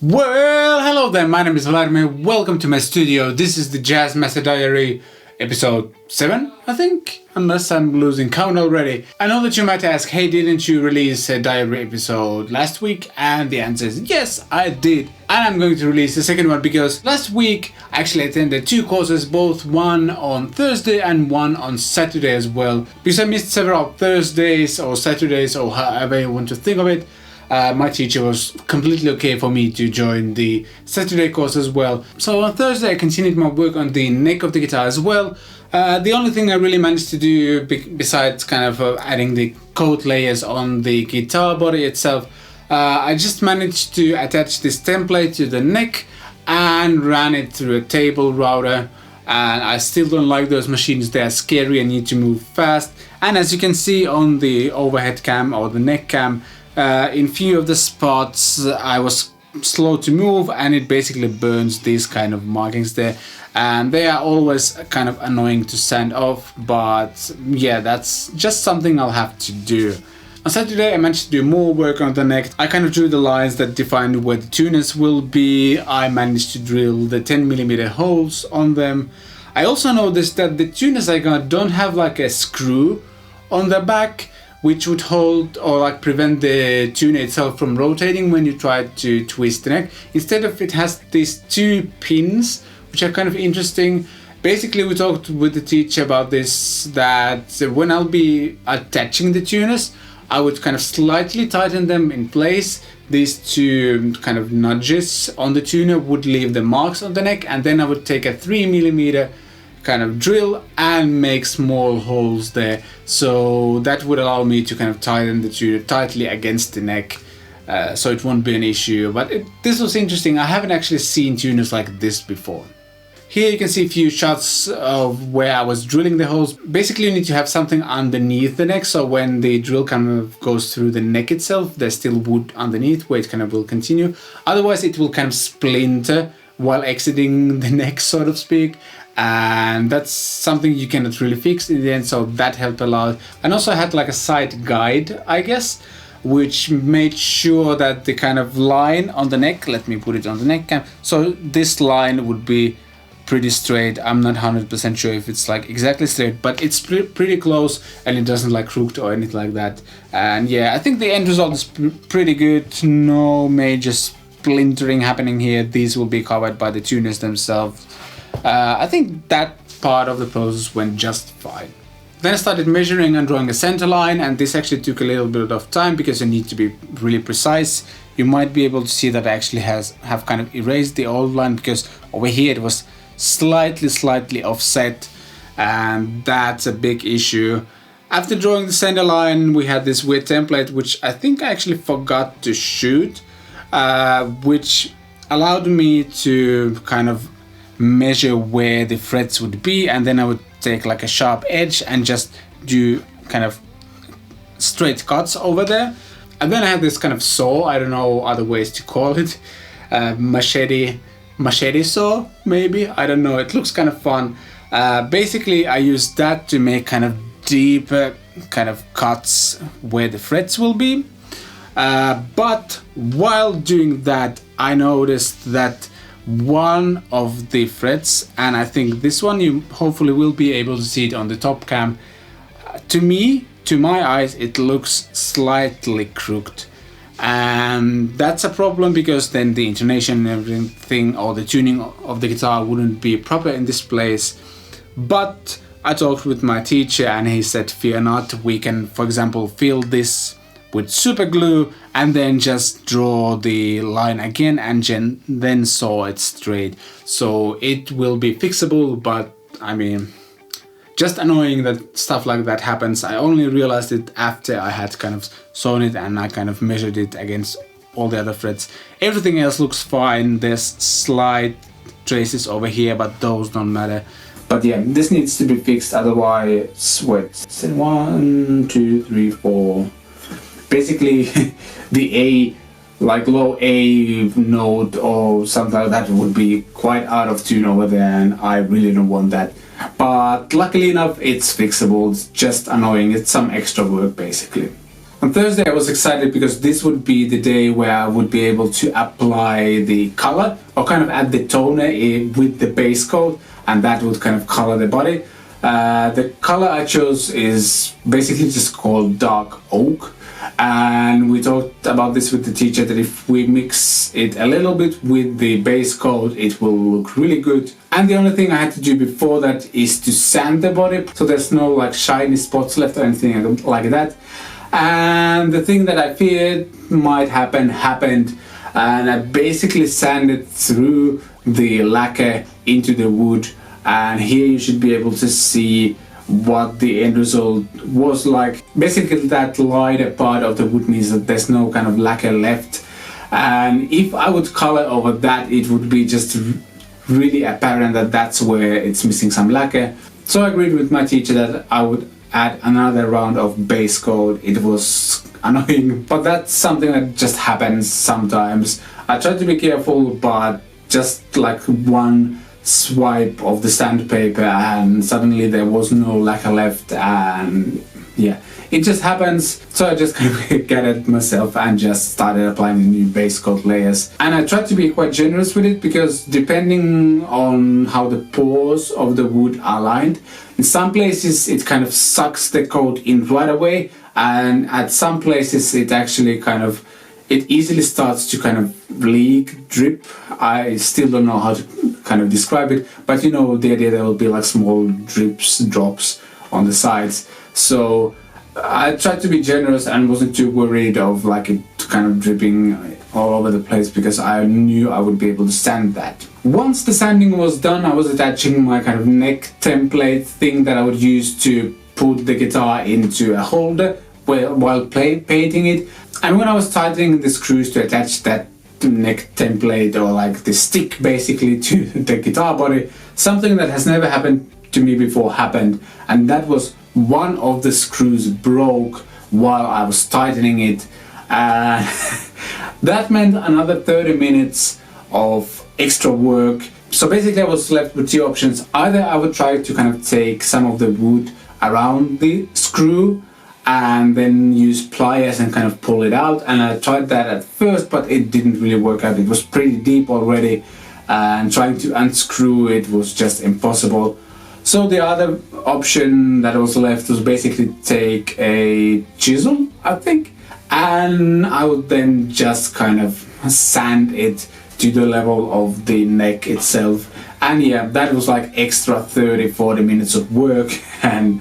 Well, hello there, my name is Vladimir, welcome to my studio. This is the Jazzmaster Diary, episode 7, I think, unless I'm losing count already. I know that you might ask, hey, didn't you release a diary episode last week? And the answer is yes, I did. And I'm going to release the second one because last week I actually attended 2 courses, both one on Thursday and one on Saturday as well. Because I missed several Thursdays or Saturdays or however you want to think of it. My teacher was completely okay for me to join the Saturday course as well. So on Thursday I continued my work on the neck of the guitar as well. The only thing I really managed to do besides kind of adding the coat layers on the guitar body itself, I just managed to attach this template to the neck and ran it through a table router. And I still don't like those machines, they are scary and need to move fast. And as you can see on the overhead cam or the neck cam, in few of the spots I was slow to move and it basically burns these kind of markings there, and they are always kind of annoying to sand off, but yeah, that's just something I'll have to do. On Saturday I managed to do more work on the neck. I kind of drew the lines that define where the tuners will be. I managed to drill the 10mm holes on them. I also noticed that the tuners I got don't have like a screw on the back, which would hold or like prevent the tuner itself from rotating when you try to twist the neck. Instead of it has these 2 pins, which are kind of interesting. Basically we talked with the teacher about this, that when I'll be attaching the tuners, I would kind of slightly tighten them in place. These 2 kind of nudges on the tuner would leave the marks on the neck, and then I would take a 3mm kind of drill and make small holes there, so that would allow me to kind of tighten the tuner tightly against the neck, so it won't be an issue. But this was interesting. I haven't actually seen tuners like this before. Here you can see a few shots of where I was drilling the holes. Basically you need to have something underneath the neck, so when the drill kind of goes through the neck itself, there's still wood underneath where it kind of will continue. Otherwise it will kind of splinter while exiting the neck, so to speak. And that's something you cannot really fix in the end, so that helped a lot. And also I had like a side guide, I guess, which made sure that the kind of line on the neck, let me put it on the neck cam, so this line would be pretty straight. I'm not 100% sure if it's like exactly straight, but it's pretty close and it doesn't like crooked or anything like that. And yeah, I think the end result is pretty good. No major splintering happening here. These will be covered by the tuners themselves. I think that part of the process went just fine. Then I started measuring and drawing a center line, and this actually took a little bit of time because you need to be really precise. You might be able to see that I actually have kind of erased the old line, because over here it was slightly offset, and that's a big issue. After drawing the center line, we had this weird template which I think I actually forgot to shoot, which allowed me to kind of measure where the frets would be, and then I would take like a sharp edge and just do kind of straight cuts over there. And then I had this kind of saw, I don't know other ways to call it, machete saw maybe, I don't know, it looks kind of fun. Basically I used that to make kind of deeper kind of cuts where the frets will be, but while doing that I noticed that one of the frets, and I think this one you hopefully will be able to see it on the top cam, to my eyes it looks slightly crooked, and that's a problem because then the intonation and everything or the tuning of the guitar wouldn't be proper in this place. But I talked with my teacher and he said, fear not, we can for example fill this with super glue and then just draw the line again and then saw it straight. So it will be fixable, but I mean, just annoying that stuff like that happens. I only realized it after I had kind of sewn it and I kind of measured it against all the other frets. Everything else looks fine. There's slight traces over here, but those don't matter. But yeah, this needs to be fixed, otherwise, wait, 1, 2, 3, 4. Basically the A, like low A note or something like that would be quite out of tune over there, and I really don't want that. But luckily enough it's fixable. It's just annoying, it's some extra work basically. On Thursday I was excited because this would be the day where I would be able to apply the color or kind of add the toner with the base coat, and that would kind of color the body. The color I chose is basically just called dark oak, and we talked about this with the teacher that if we mix it a little bit with the base coat it will look really good. And the only thing I had to do before that is to sand the body so there's no like shiny spots left or anything like that. And the thing that I feared might happen happened, and I basically sanded through the lacquer into the wood, and here you should be able to see what the end result was like. Basically that lighter part of the wood means that there's no kind of lacquer left, and if I would color over that it would be just really apparent that that's where it's missing some lacquer. So I agreed with my teacher that I would add another round of base coat. It was annoying, but that's something that just happens sometimes. I tried to be careful, but just like one swipe of the sandpaper and suddenly there was no lacquer left, and yeah, it just happens. So I just kind of gathered myself and just started applying the new base coat layers, and I tried to be quite generous with it because depending on how the pores of the wood are lined, in some places it kind of sucks the coat in right away, and at some places it actually it easily starts to kind of leak, drip. I still don't know how to kind of describe it, but you know the idea, there will be like small drops on the sides. So I tried to be generous and wasn't too worried of like it kind of dripping all over the place because I knew I would be able to sand that. Once the sanding was done, I was attaching my kind of neck template thing that I would use to put the guitar into a holder while painting it. And when I was tightening the screws to attach that neck template, or like the stick basically, to the guitar body, something that has never happened to me before happened, and that was one of the screws broke while I was tightening it. That meant another 30 minutes of extra work. So basically I was left with two options. Either I would try to kind of take some of the wood around the screw and then use pliers and kind of pull it out, and I tried that at first but it didn't really work out. It was pretty deep already and trying to unscrew it was just impossible. So the other option that was left was basically take a chisel, I think, and I would then just kind of sand it to the level of the neck itself. And yeah, that was like extra 30-40 minutes of work, and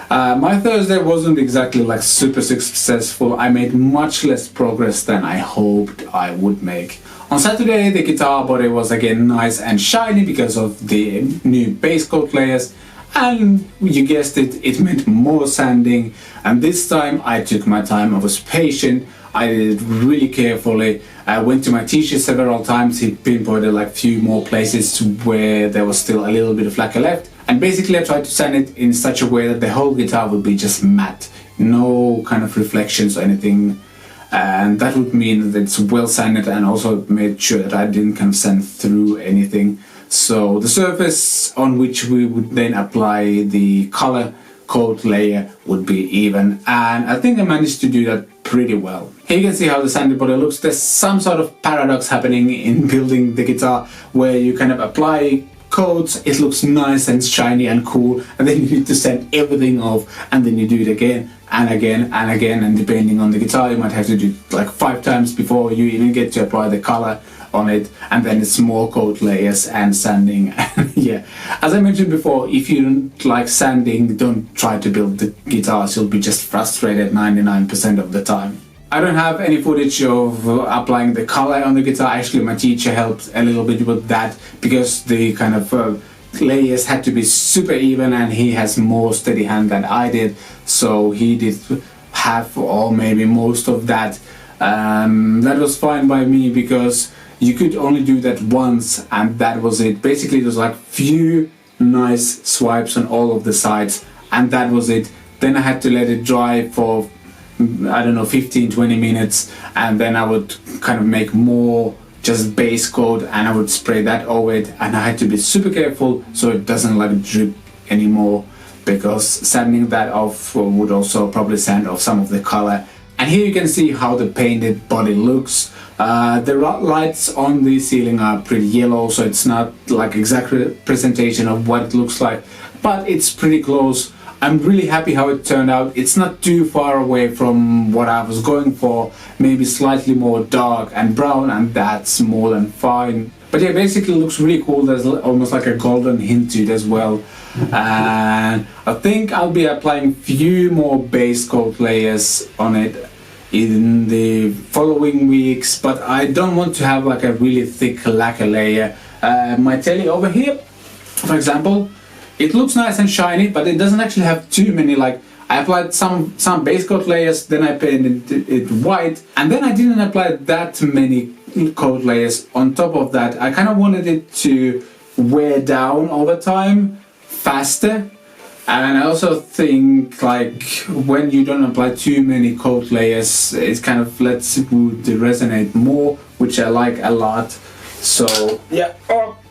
my Thursday wasn't exactly like super successful. I made much less progress than I hoped I would make. On Saturday the guitar body was again nice and shiny because of the new base coat layers, and you guessed it, it meant more sanding. And this time I took my time, I was patient, I did it really carefully. I went to my teacher several times, he pinpointed like few more places where there was still a little bit of lacquer left. And basically I tried to sand it in such a way that the whole guitar would be just matte, no kind of reflections or anything, and that would mean that it's well sanded, and also made sure that I didn't kind of sand through anything. So the surface on which we would then apply the color coat layer would be even, and I think I managed to do that pretty well. Here you can see how the sanded body looks. There's some sort of paradox happening in building the guitar where you kind of apply coats, it looks nice and shiny and cool, and then you need to sand everything off, and then you do it again and again and again, and depending on the guitar you might have to do it like 5 times before you even get to apply the color on it, and then it's more coat layers and sanding. Yeah, as I mentioned before, if you don't like sanding, don't try to build the guitars, you'll be just frustrated 99% of the time. I don't have any footage of applying the color on the guitar. Actually my teacher helped a little bit with that because the kind of layers had to be super even, and he has more steady hand than I did, so he did half or maybe most of that. That was fine by me because you could only do that once and that was it. Basically it was like few nice swipes on all of the sides and that was it. Then I had to let it dry for I don't know 15-20 minutes, and then I would kind of make more just base coat and I would spray that over it, and I had to be super careful so it doesn't like drip anymore, because sanding that off would also probably sand off some of the color. And here you can see how the painted body looks. The lights on the ceiling are pretty yellow, so it's not like exact representation of what it looks like, but it's pretty close. I'm really happy how it turned out. It's not too far away from what I was going for, maybe slightly more dark and brown, and that's more than fine. But yeah, basically it looks really cool. There's almost like a golden hint to it as well. And I think I'll be applying few more base coat layers on it in the following weeks, but I don't want to have like a really thick lacquer layer. My telly over here, for example, it looks nice and shiny, but it doesn't actually have too many. Like, I applied some base coat layers, then I painted it white, and then I didn't apply that many coat layers on top of that. I kind of wanted it to wear down over time faster. And I also think, like, when you don't apply too many coat layers, it kind of lets wood resonate more, which I like a lot. So yeah,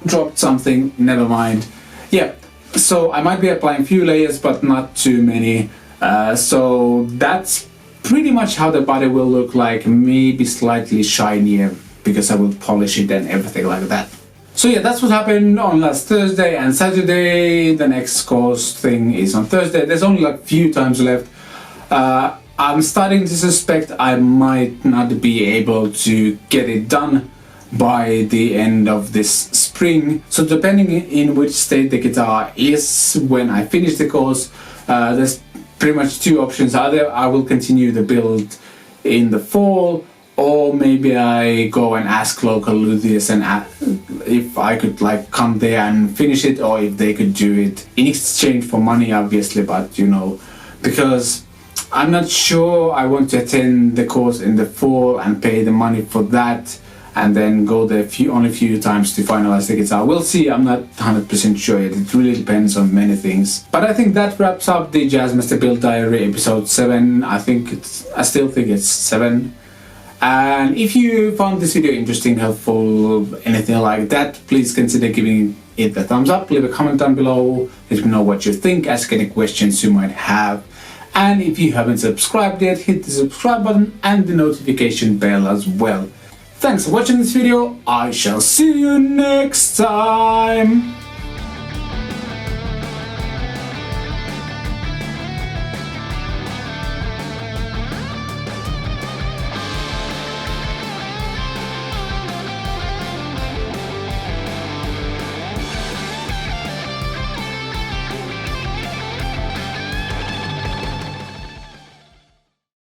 dropped something, never mind. Yeah, so I might be applying few layers, but not too many. So that's pretty much how the body will look like, maybe slightly shinier because I will polish it and everything like that. So yeah, that's what happened on last Thursday and Saturday. The next course thing is on Thursday. There's only like few times left. I'm starting to suspect I might not be able to get it done by the end of this spring. So depending in which state the guitar is when I finish the course, there's pretty much two options. Either I will continue the build in the fall, or maybe I go and ask local luthiers and if I could like come there and finish it, or if they could do it in exchange for money, obviously, but you know, because I'm not sure I want to attend the course in the fall and pay the money for that and then go there only a few times to finalize the guitar. We'll see, I'm not 100% sure yet. It really depends on many things. But I think that wraps up the Jazzmaster Build Diary episode 7. I still think it's 7. And if you found this video interesting, helpful, anything like that, please consider giving it a thumbs up, leave a comment down below, let me know what you think, ask any questions you might have. And if you haven't subscribed yet, hit the subscribe button and the notification bell as well. Thanks for watching this video, I shall see you next time!